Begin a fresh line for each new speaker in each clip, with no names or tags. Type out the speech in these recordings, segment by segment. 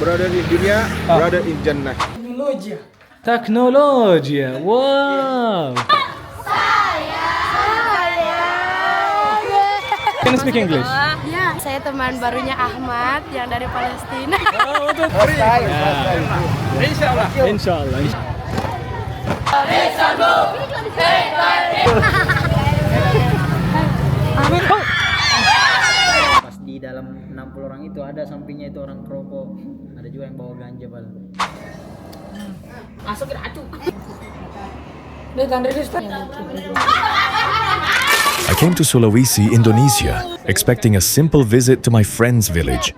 brother in dunia, brother in jannah.
Teknologi. Wow. Can you speak English?
Ya, saya teman barunya Ahmad yang dari Palestina.
Inshallah.
Pas di dalam 60 orang itu ada sampingnya itu orang perokok, ada juga yang bawa ganja bal. Masuk racun.
I came to Sulawesi, Indonesia, expecting a simple visit to my friend's village,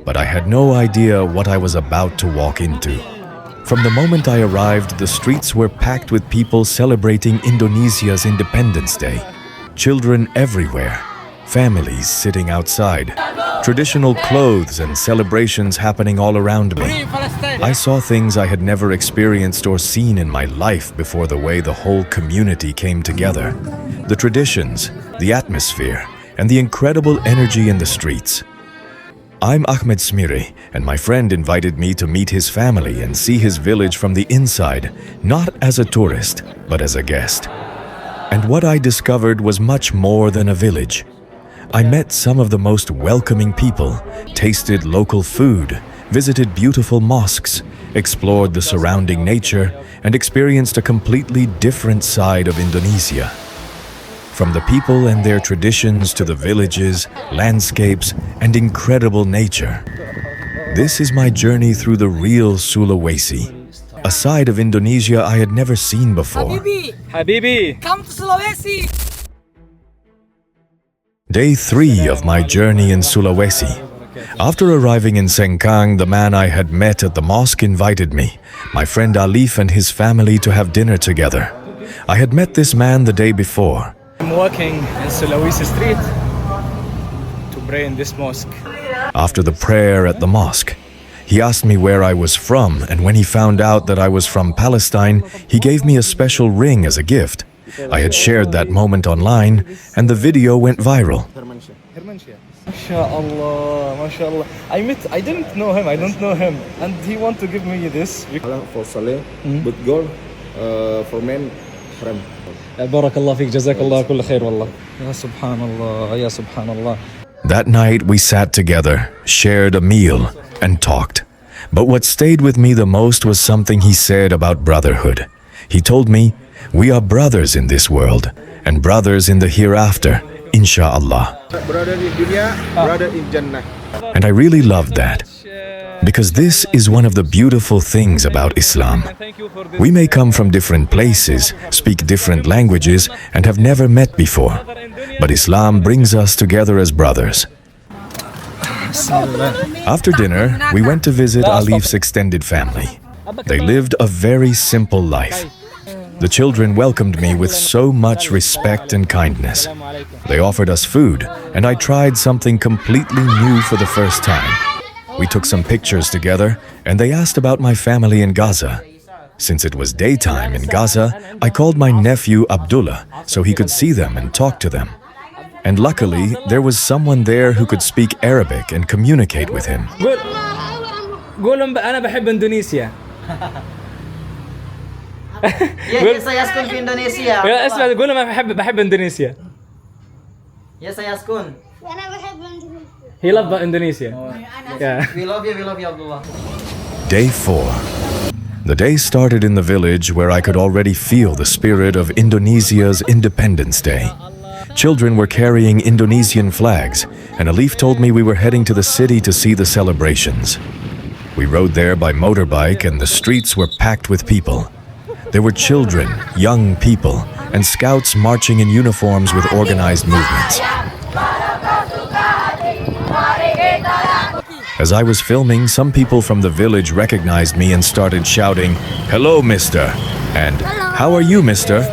but I had no idea what I was about to walk into. From the moment I arrived, the streets were packed with people celebrating Indonesia's Independence Day. Children everywhere, families sitting outside, traditional clothes and celebrations happening all around me. I saw things I had never experienced or seen in my life before, the way the whole community came together. The traditions, the atmosphere, and the incredible energy in the streets. I'm Ahmed Smiri, and my friend invited me to meet his family and see his village from the inside, not as a tourist, but as a guest. And what I discovered was much more than a village. I met some of the most welcoming people, tasted local food, visited beautiful mosques, explored the surrounding nature, and experienced a completely different side of Indonesia. From the people and their traditions to the villages, landscapes, and incredible nature. This is my journey through the real Sulawesi, a side of Indonesia I had never seen before.
Habibi,
come to Sulawesi.
Day 3 of my journey in Sulawesi. After arriving in Sengkang, the man I had met at the mosque invited me, my friend Alif and his family, to have dinner together. I had met this man the day before.
I'm walking in Sulawesi Street to pray in this mosque.
After the prayer at the mosque, he asked me where I was from, and when he found out that I was from Palestine, he gave me a special ring as a gift. I had shared that moment online, and the video went viral.
MashaAllah. I didn't know him, and he want to give me this.
For Saleh, but gold for men, haram.
Barakallah fik, jazakallah kull khair wallah. Ya subhanallah, ya subhanallah.
That night we sat together, shared a meal, and talked. But what stayed with me the most was something he said about brotherhood. He told me, we are brothers in this world, and brothers in the hereafter, insha'Allah.
Brother in dunia, brother in jannah.
And I really loved that, because this is one of the beautiful things about Islam. We may come from different places, speak different languages, and have never met before, but Islam brings us together as brothers. After dinner, we went to visit Alif's extended family. They lived a very simple life. The children welcomed me with so much respect and kindness. They offered us food, and I tried something completely new for the first time. We took some pictures together, and they asked about my family in Gaza. Since it was daytime in Gaza, I called my nephew Abdullah so he could see them and talk to them. And luckily, there was someone there who could speak Arabic and communicate with him.
قولهم أنا بحب إندونيسيا.
Ya, saya askun ke Indonesia.
يا اسمع قول لهم بحب إندونيسيا.
Ya, saya askun.
He love Indonesia. Yeah.
We love you Abdullah.
Day 4. The day started in the village where I could already feel the spirit of Indonesia's Independence Day. Children were carrying Indonesian flags, and Alif told me we were heading to the city to see the celebrations. We rode there by motorbike, and the streets were packed with people. There were children, young people, and scouts marching in uniforms with organized movements. As I was filming, some people from the village recognized me and started shouting, "Hello, mister!" and "How are you, mister?"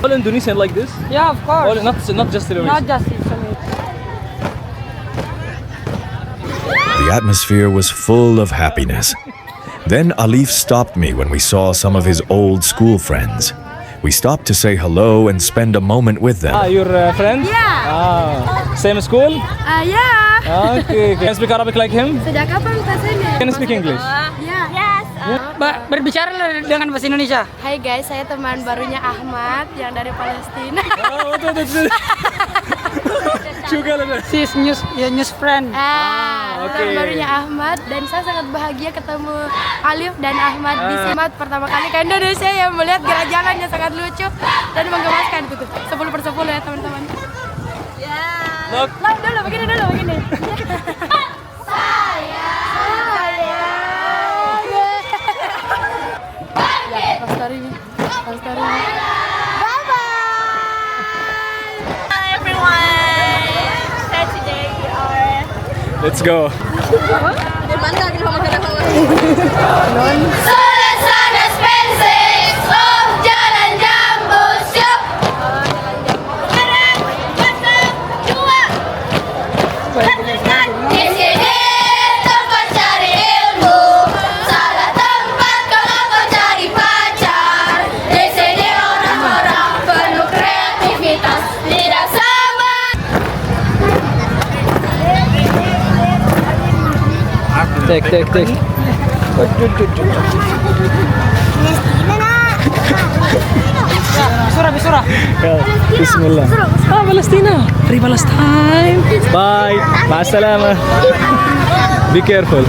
All Indonesian like this?
Yeah, of course.
All, not just Sulawesi.
Not just in Sulawesi.
The atmosphere was full of happiness. Then Alif stopped me when we saw some of his old school friends. We stopped to say hello and spend a moment with them.
Your friend?
Yeah.
Same school?
Yeah.
Okay. Can you speak Arabic like him?
Sejak kapan ke sini?
Can you speak English?
Ya. Yes.
Berbicara dengan bahasa Indonesia.
Hai guys, saya teman barunya Ahmad yang dari Palestina.
Oh, betul. Juga lah.
She's news friend.
oke.
Teman barunya Ahmad dan saya sangat bahagia ketemu Alif dan Ahmad di sini. Ahmad pertama kali ke Indonesia yang melihat gerak jalannya sangat lucu dan menggemaskan tuh. 10/10 ya teman-teman.
Look.
Dulu begini.
Let's go.
Jalan jambu syuk. Di sini tempat cari ilmu, salah tempat kalau kau cari pacar. Di sini orang-orang penuh kreativitas, tidak sama.
Take.
Bisura.
Bismillah. Palestina. Free Palestine. Bye. Ma'assalama. Be careful.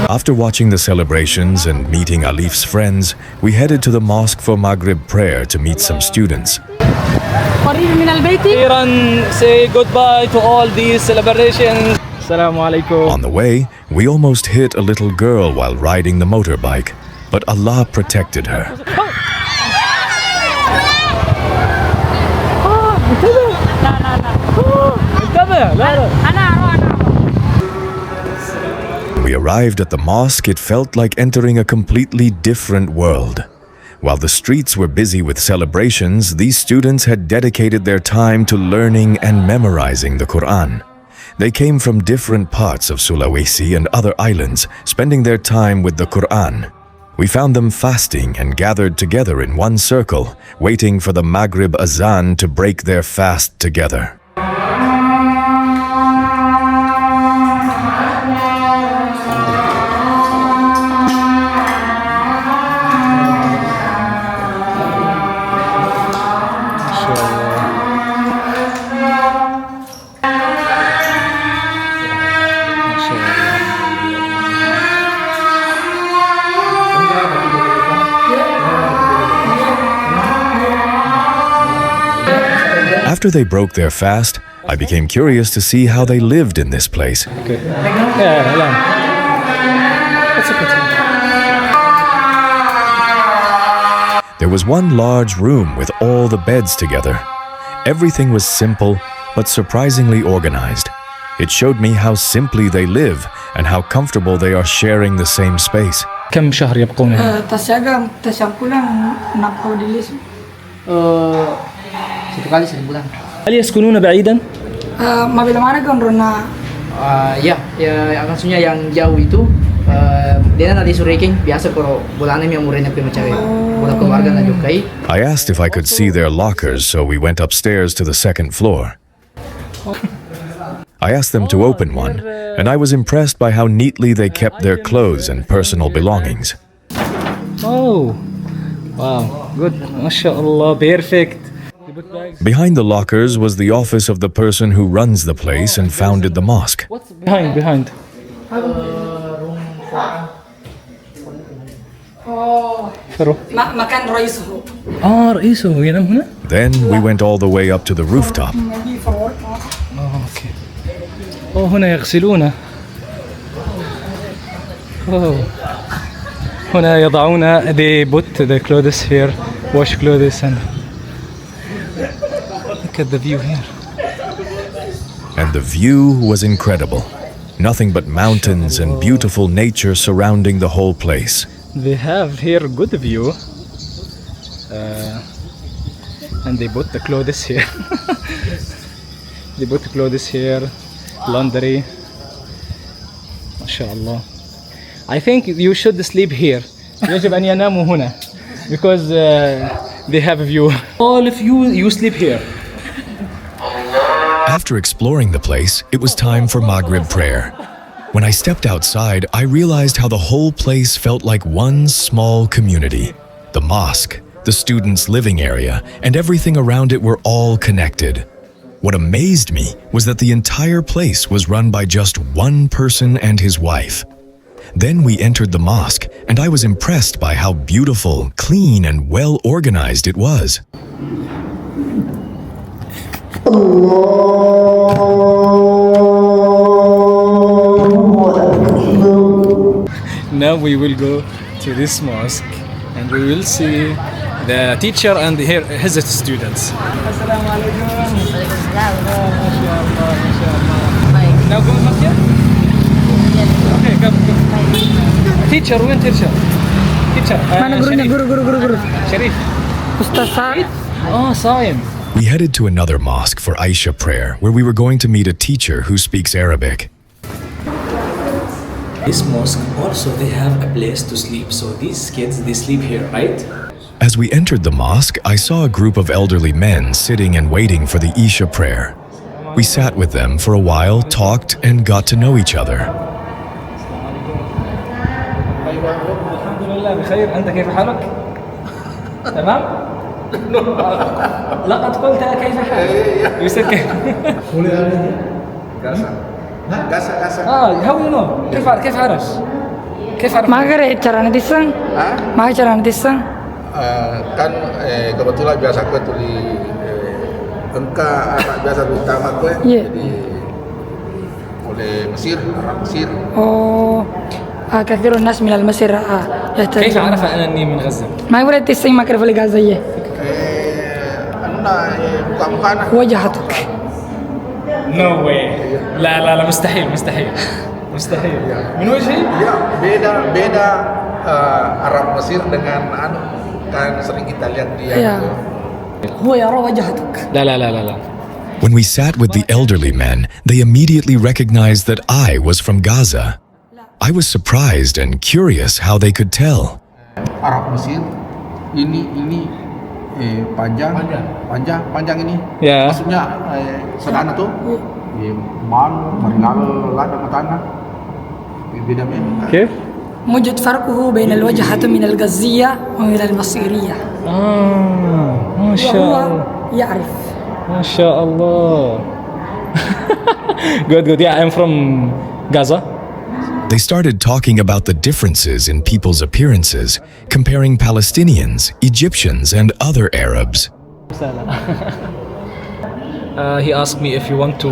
After watching the celebrations and meeting Alif's friends, we headed to the mosque for Maghrib prayer to meet some students.
Iran, say goodbye to all these celebrations. Assalamu alaikum.
On the way, we almost hit a little girl while riding the motorbike, but Allah protected her. When we arrived at the mosque, it felt like entering a completely different world. While the streets were busy with celebrations, these students had dedicated their time to learning and memorizing the Quran. They came from different parts of Sulawesi and other islands, spending their time with the Quran. We found them fasting and gathered together in one circle, waiting for the Maghrib Azan to break their fast together. After they broke their fast, I became curious to see how they lived in this place. There was one large room with all the beds together. Everything was simple, but surprisingly organized. It showed me how simply they live and how comfortable they are sharing the same space.
كم شهر يبقون هنا؟
Tasyakulang napaudilis.
1 kali 1 bulan.
هل يسكنون بعيدا؟
Mabila mana kan Rona?
Ya maksudnya yang jauh itu dia nanti sureking biasa kalau bulanan yang murahnya prima cewek. Bola keluarga na jukai.
I asked if I could see their lockers, so we went upstairs to the second floor. I asked them to open one, and I was impressed by how neatly they kept their clothes and personal belongings.
Oh, wow, good. MashaAllah, perfect.
Behind the lockers was the office of the person who runs the place and founded the mosque.
What's behind?
Makan رئيسه.
رئيسه ينام هنا؟
Then we went all the way up to the rooftop.
Maybe for work.
اوكي. هنا يغسلونه. هنا يضعون they put the clothes here, wash clothes and look at the view here.
And the view was incredible. Nothing but mountains and beautiful nature surrounding the whole place.
They have here good view. And they put the clothes here. They put the clothes here, laundry. MashaAllah. I think you should sleep here. يجب أن يناموا هنا because they have a view. All of you sleep here.
After exploring the place, it was time for Maghrib prayer. When I stepped outside, I realized how the whole place felt like one small community. The mosque, the students' living area, and everything around it were all connected. What amazed me was that the entire place was run by just one person and his wife. Then we entered the mosque, and I was impressed by how beautiful, clean, and well organized it was.
Now we will go to this mosque and we will see the teacher and his students. Now go masjid? Okay, come. Teacher, when teacher? Teacher.
Mana gurunya? Guru.
Sharif.
Ustaz Said.
Oh, Saim.
We headed to another mosque for Aisha prayer, where we were going to meet a teacher who speaks Arabic.
This mosque also they have a place to sleep. So these kids they sleep here, right?
As we entered the mosque, I saw a group of elderly men sitting and waiting for the Isha prayer. We sat with them for a while, talked, and got to know each other.
الحمد لله بخير. أنت كيف حالك؟ تمام؟ لقد قلت كيف حالك؟ You said كيف؟ how you know? كيف عرف؟ كيف عرف؟
Magare caranya tisang. Maga caranya tisang.
Kan kebetulan biasa gue tuli engka anak biasa utama gue
Iya.
jadi oleh Mesir, Arab Mesir.
Oh. كثير الناس من المصير
كيف عرف أنني من غزة؟
ما يقول تسين ما كرف الغازية
Anu buka-buka anak.
وجهتك
No way. لا مستحيل. من وجهي؟
Ya beda Arab Mesir dengan anu kan sering kita lihat dia
Ya.
tuh.
هو يرى وجهتك
لا.
When we sat with the elderly men, they immediately recognized that I was from Gaza. I was surprised and curious how they could tell.
Arab Mesir ini panjang ini.
Ya.
Maksudnya sedana tuh. Man marilaga ladang tanah. Beda men.
كيف؟
موجود فرقه بين الوجهة من الغزية ومن المصيرية
ما شاء
وهو
الله.
يعرف
ما شاء الله. Good. Yeah, I'm from Gaza.
They started talking about the differences in people's appearances, comparing Palestinians, Egyptians, and other Arabs.
He asked me if you want to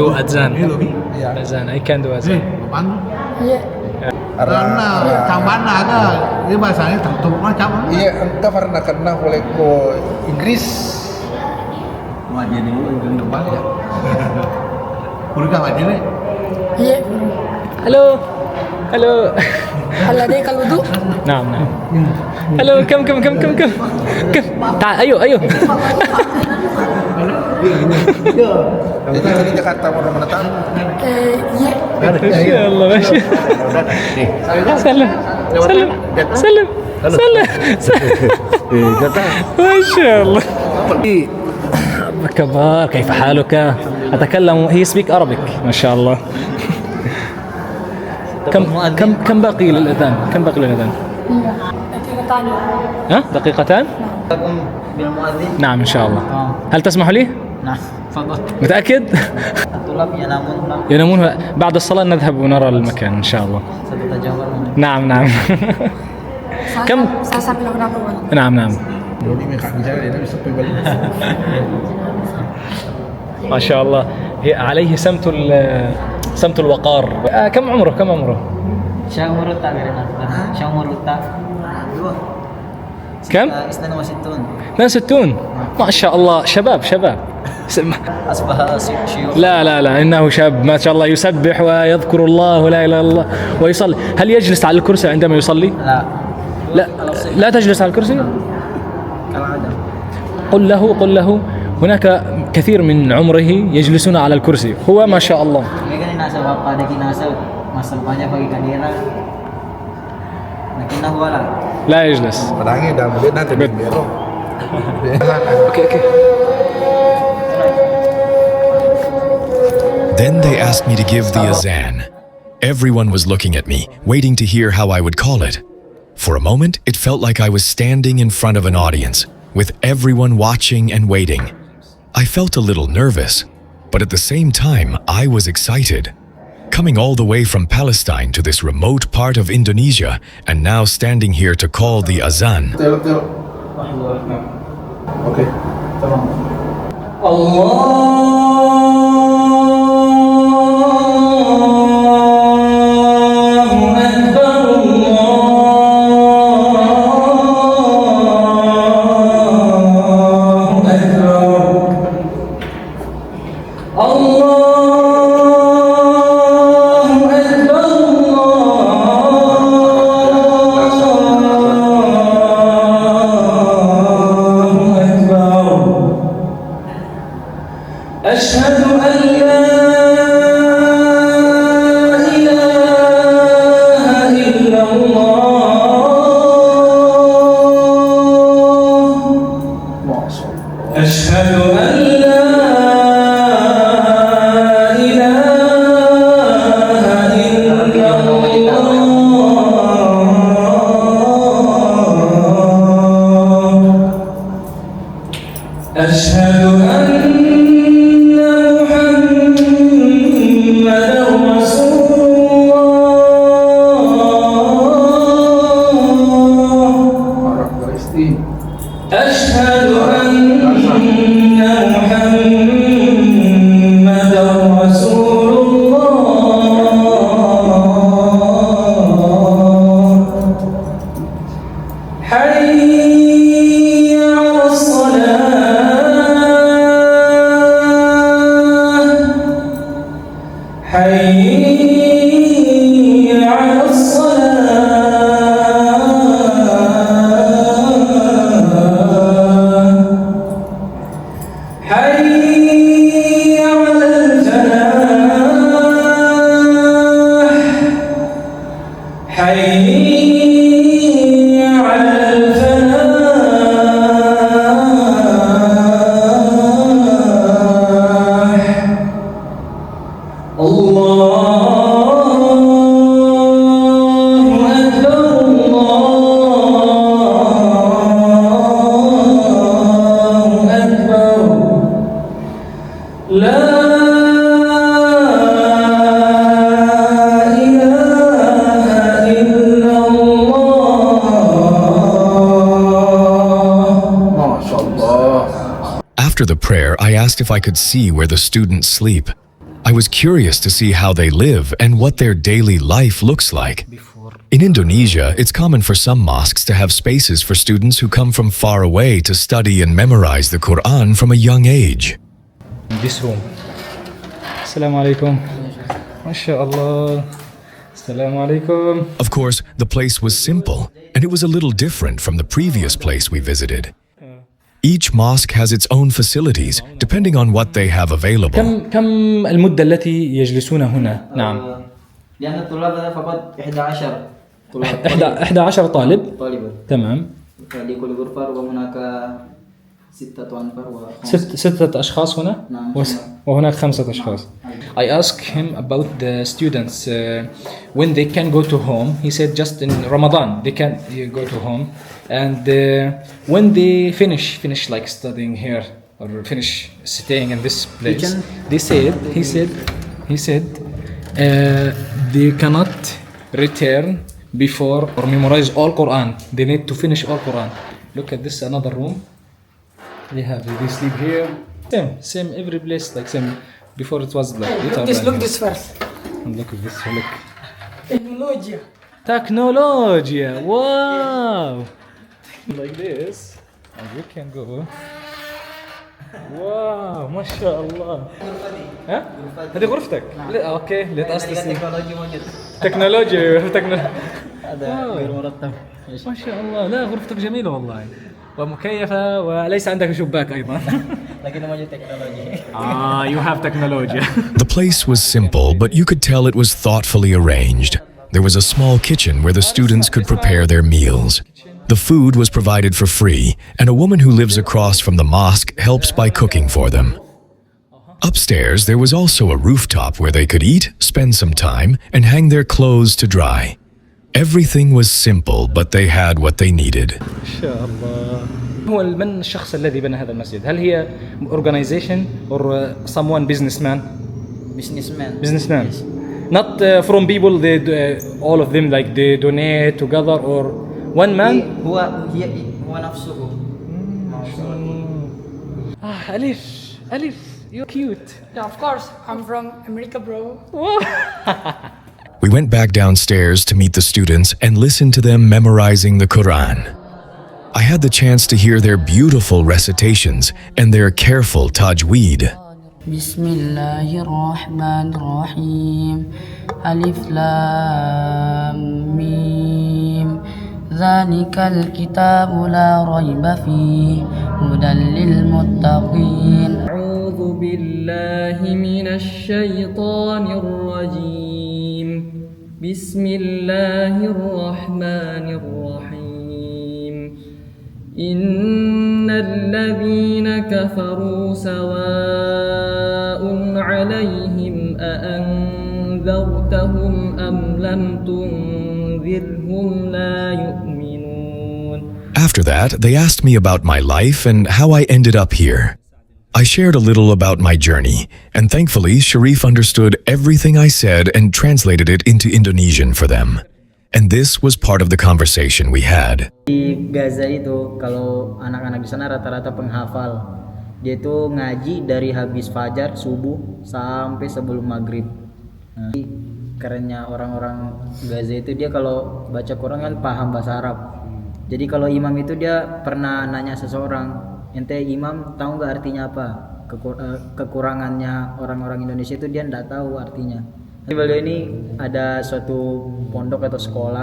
do adhan. Adhan, I can do adhan.
Karena mana ada ini bahasanya tertutup macam
Iya, entah karena oleh ko Inggris.
wajah ini yang depan ya. Kurang wajah ini.
هي
Hello.
هل لديك الوضوء؟
نعم. Hello, come. تعال. أيوه.
Jadi tadi Jakarta mau mana tahu?
ما شاء الله ماشي. سلم. ما شاء الله. كبار، كيف حالك؟ أتكلم he speak Arabic ما شاء الله. كم باقي للأذان؟ دقيقتان؟ نعم إن شاء الله. هل تسمح لي؟
Nah, تفضل.
متأكد؟
Tulap ينامون
ينامون بعد الصلاة نذهب ونرى المكان إن شاء الله.
satu tajawar.
نعم. كم؟ نعم.
Ini mereka bicara dia bisa pergi balik.
ما شاء الله عليه سمت الوقار. كم عمره؟
Syamurut tak kira Syamurut tak.
كم؟
Isnan wasitun.
62. ما شاء الله شباب.
أصبح شيوخ.
لا إنه شاب ما شاء الله يسبح ويذكر الله ولا إله إلا الله ويصلي. هل يجلس على الكرسي عندما يصلي؟ لا تجلس على الكرسي؟ قل له هناك كثير من عمره يجلسون على الكرسي. هو ما شاء الله.
Mereka ni nasa bapa ada kinasa masa banyak bagi kadira. لكنه ولا
لا يجلس.
Menangis dan melihat nanti
Bet.
belok.
Okay, okay.
Then they asked me to give the azan. Everyone was looking at me, waiting to hear how I would call it. For a moment, it felt like I was standing in front of an audience, with everyone watching and waiting. I felt a little nervous, but at the same time, I was excited. Coming all the way from Palestine to this remote part of Indonesia, and now standing here to call the azan.
Oke.
أشهد أن لا إله إلا الله أشهد أن لا إله إلا الله أشهد أن أشهد أن محمدا رسول الله حي على الصلاة حي على الصلاة حي على الفلاح حي على الفلاح الله أكبر الله أكبر لا إله إلا الله
After the prayer, I asked if I could see where the students sleep. I was curious to see how they live and what their daily life looks like. In Indonesia, it's common for some mosques to have spaces for students who come from far away to study and memorize the Quran from a young age.
This room. Assalamu alaikum. MashaAllah. Assalamu alaikum.
Of course, the place was simple, and it was a little different from the previous place we visited. Each mosque has its own facilities, depending on what they have available.
كم المدة التي يجلسون هنا؟ نعم.
لأن الطلاب فقط 11 طلاب
11 طالب.
طالبا
تمام.
لكل غرفة وهناك 6 أنفار
ستة أشخاص هنا
نعم.
وهناك 5 أشخاص. I asked him about the students when they can go to home. He said just in Ramadan they can go to home, and when they finish like studying here or finish staying in this place, he said they cannot return before or memorize all Quran. They need to finish all Quran. Look at this, another room. They sleep here. Same every place, like same. Before it was like
Look this first.
Look at this. Look.
Technology.
Technology. Wow. Like this, and you can go. واو ما شاء الله. ها؟ هذه غرفتك؟ لا اوكي let us see. تكنولوجيا هذا غير مرتب. ما شاء الله، لا غرفتك جميلة والله ومكيفة وليس عندك شباك أيضا.
لكن موجود تكنولوجيا.
You have technology.
The place was simple, but you could tell it was thoughtfully arranged. there was a small kitchen where the students could prepare their meals. The food was provided for free, and a woman who lives across from the mosque helps by cooking for them. Upstairs, there was also a rooftop where they could eat, spend some time, and hang their clothes to dry. Everything was simple, but they had what they needed.
هو من الشخص الذي بنى هذا المسجد؟ هل هي organization or someone businessman? Businessman. Not from people. All of them like they donate together or one man.
هو نفسه.
Alif, you're cute.
Yeah, of course. I'm from America, bro.
We went back downstairs to meet the students and listen to them memorizing the Quran. I had the chance to hear their beautiful recitations and their careful tajweed.
Bismillahirrahmanirrahim. Alif Lam Mim. Zalikal kitabu la rayba fihi hudan lil muttaqin.
A'udzu billahi minasy syaithanir rajim. Bismillahirrahmanirrahim. Innal ladzina kafaru sawa'un 'alaihim a anzartahum am lam tunzirhum la yu'minun.
After that, they asked me about my life and how I ended up here. I shared a little about my journey, and thankfully Sharif understood everything I said and translated it into Indonesian for them. And this was part of the conversation we had.
Di Gaza itu, kalau anak-anak di sana rata-rata penghafal. Dia itu ngaji dari habis fajar, subuh, sampai sebelum maghrib. Nah, kerennya orang-orang Gaza itu dia kalau baca Quran kan paham bahasa Arab. Jadi kalau imam itu dia pernah nanya seseorang, ente imam tahu nggak artinya apa? Kekurangannya orang-orang Indonesia itu dia nggak tahu artinya. Di Bali ini ada suatu pondok atau sekolah,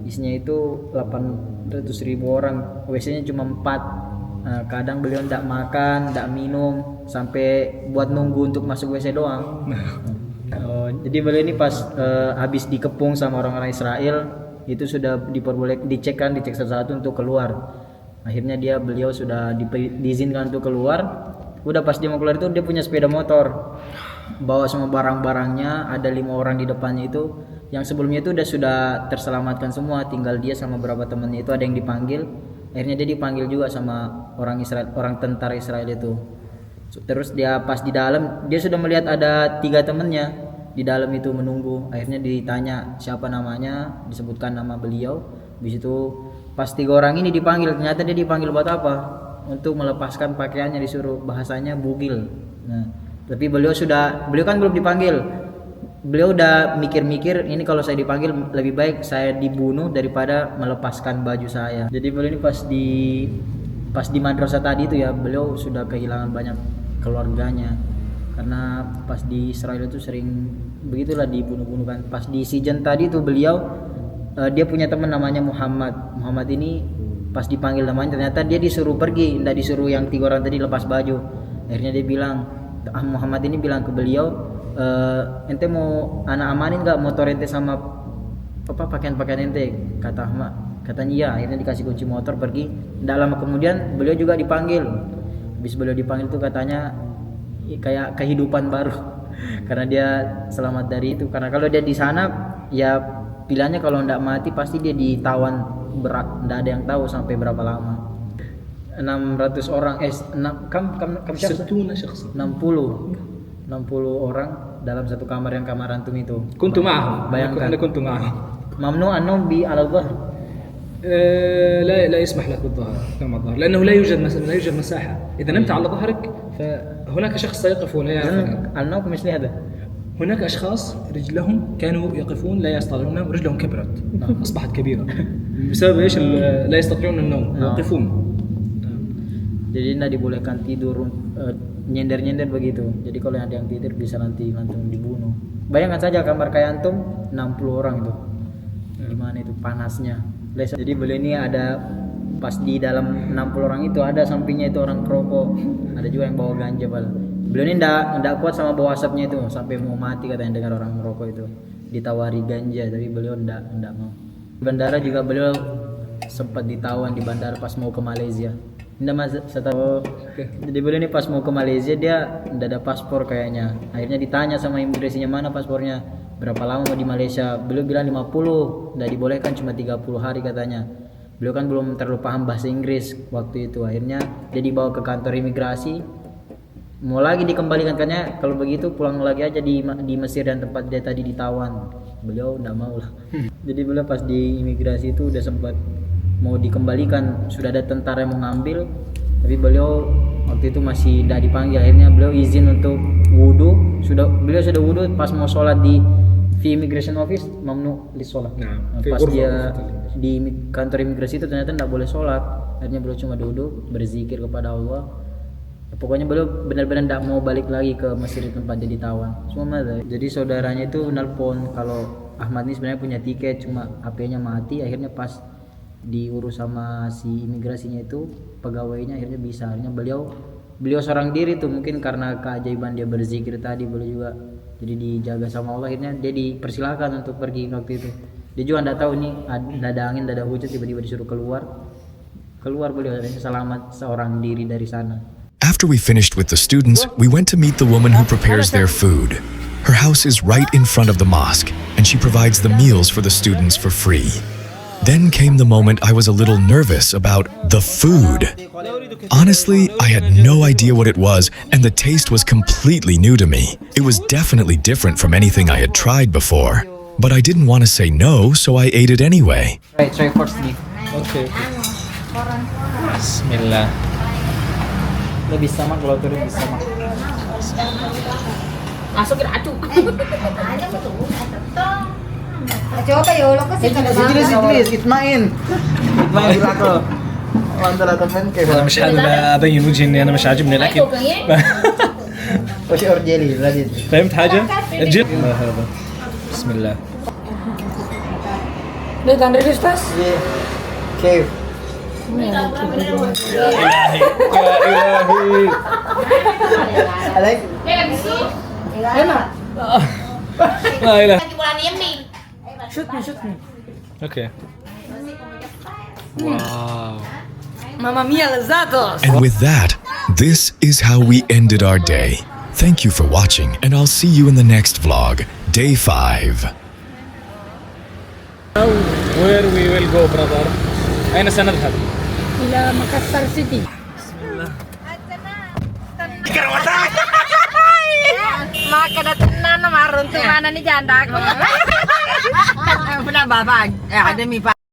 isinya itu 800.000 orang, WC-nya cuma 4. Kadang beliau nggak makan, nggak minum, sampai buat nunggu untuk masuk WC doang. Jadi beliau ini pas habis dikepung sama orang-orang Israel, itu sudah dicek satu-satu untuk keluar. Akhirnya beliau sudah diizinkan untuk keluar. Udah pas dia mau keluar itu dia punya sepeda motor, bawa semua barang-barangnya. Ada 5 orang di depannya itu, yang sebelumnya itu sudah terselamatkan semua, tinggal dia sama beberapa temannya itu ada yang dipanggil. Akhirnya dia dipanggil juga sama orang tentara Israel itu. Terus dia pas di dalam, dia sudah melihat ada 3 temannya di dalam itu menunggu. Akhirnya ditanya siapa namanya, disebutkan nama beliau. Habis itu pas 3 orang ini dipanggil, ternyata dia dipanggil buat apa? Untuk melepaskan pakaiannya, disuruh, bahasanya bugil. Nah, tapi beliau kan belum dipanggil. Beliau udah mikir-mikir, ini kalau saya dipanggil lebih baik saya dibunuh daripada melepaskan baju saya. Jadi beliau ini pas di madrasah tadi itu ya, beliau sudah kehilangan banyak keluarganya. Karena pas di Israel itu sering begitulah dibunuh-bunuh kan. Pas di Sijen tadi itu beliau dia punya teman namanya Muhammad. Muhammad ini pas dipanggil namanya ternyata dia disuruh pergi, tidak disuruh yang 3 orang tadi lepas baju. Akhirnya dia bilang, Muhammad ini bilang ke beliau, ente mau anak amanin nggak motor ente sama pakaian-pakaian ente? Kata Ahmad, katanya iya. Akhirnya dikasih kunci motor, pergi. Tidak lama kemudian beliau juga dipanggil. Habis beliau dipanggil itu katanya kayak kehidupan baru karena dia selamat dari itu. Karena kalau dia di sana ya pilihannya kalau tidak mati pasti dia ditawan berat, tidak ada yang tahu sampai berapa lama. 600 orang, 60 orang dalam satu kamar yang kamar antum itu.
Kuntu ma'ahum.
Bayangkan.
Anda kuntu ma'ahum.
Mamnu an-nawm bi al-dhahr.
لا يسمح لك بالظهر نوم على الظهر لأنه لا يوجد مساحة. إذا نمت على ظهرك فهناك شخص سيقف ولا يعرفك.
النوم مثل هذا.
هناك أشخاص رجلهم كانوا يقفون لا يستطيعون النوم، رجلهم كبرت أصبحت كبيرة بسبب إيش؟ لا يستطيعون النوم يوقفون.
Jadi tidak dibolehkan tidur nyender-nyender begitu. Jadi kalau ada yang tidur bisa nanti langsung dibunuh. Bayangkan saja kamar kayak antum 60 orang itu. Gimana itu panasnya. Jadi beliau ini ada Pas di dalam 60 orang itu ada sampingnya itu orang perokok, ada juga yang bawa ganja padahal. Beliau ini ndak kuat sama bawa asapnya itu, sampai mau mati katanya dengar orang merokok itu. Ditawari ganja tapi beliau ndak mau. Di bandara juga beliau sempat ditawan di bandara pas mau ke Malaysia. Jadi beliau ini pas mau ke Malaysia dia ndak ada paspor kayaknya. Akhirnya ditanya sama imigrasinya mana paspornya, berapa lama mau di Malaysia. Beliau bilang 50, ndak dibolehkan cuma 30 hari katanya. Beliau kan belum terlalu paham bahasa Inggris waktu itu. Akhirnya dia dibawa ke kantor imigrasi, mau lagi dikembalikan, katanya kalau begitu pulang lagi aja di Mesir dan tempat dia tadi ditawan. Beliau ndak mau lah. Jadi beliau pas di imigrasi itu udah sempat mau dikembalikan, sudah ada tentara yang mau ngambil, tapi beliau waktu itu masih tidak dipanggil. Akhirnya beliau izin untuk wudhu. Beliau sudah wudhu pas mau sholat di immigration office, mamnu li sholat. Pas dia di kantor imigrasi itu ternyata tidak boleh sholat. Akhirnya beliau cuma duduk berzikir kepada Allah. Pokoknya beliau benar-benar tidak mau balik lagi ke Mesir di tempat dia ditawan. Jadi saudaranya itu nelpon kalau Ahmad ini sebenarnya punya tiket, cuma HP-nya mati. Akhirnya pas diurus sama si imigrasinya itu, pegawainya akhirnya bisa. Akhirnya beliau seorang diri tuh, mungkin karena keajaiban dia berzikir tadi, beliau juga jadi dijaga sama Allah. Akhirnya dia dipersilakan untuk pergi waktu itu. Dia juga tidak tahu ini ada angin, ada hujan, tiba-tiba disuruh keluar beliau selamat seorang diri dari sana.
After we finished with the students, we went to meet the woman who prepares their food. Her house is right in front of the mosque, and she provides the meals for the students for free. Then came the moment I was a little nervous about the food. Honestly, I had no idea what it was, and the taste was completely new to me. It was definitely different from anything I had tried before. But I didn't want to say no, so I ate it anyway.
Try first beef.
Okay. Bismillah.
Lebih sama kalau turun bisa mak.
Masukin acu.
Coba ya lo kasih
Idris, itmain براكو. وانت لا تفهم كيف.
انا مش حابب ابين وجهي اني انا مش عاجبني الاكل.
وش اورجيلي لذيذ.
فهمت حاجه؟ هذا بسم الله.
ليه تنريد استاذ؟
كيف؟
يا الهي
عليك؟
enak.
لا اله.
Shoot me.
Okay. Wow.
Mamma mia, lazzatos.
And with that, this is how we ended our day. Thank you for watching, and I'll see you in the next vlog, day 5.
Where we will go, brother? أين سنذهب؟
إلى مكسر سيتي.
Maka tenan marun tuh mana nih janda aku. Pernah babag, ada mi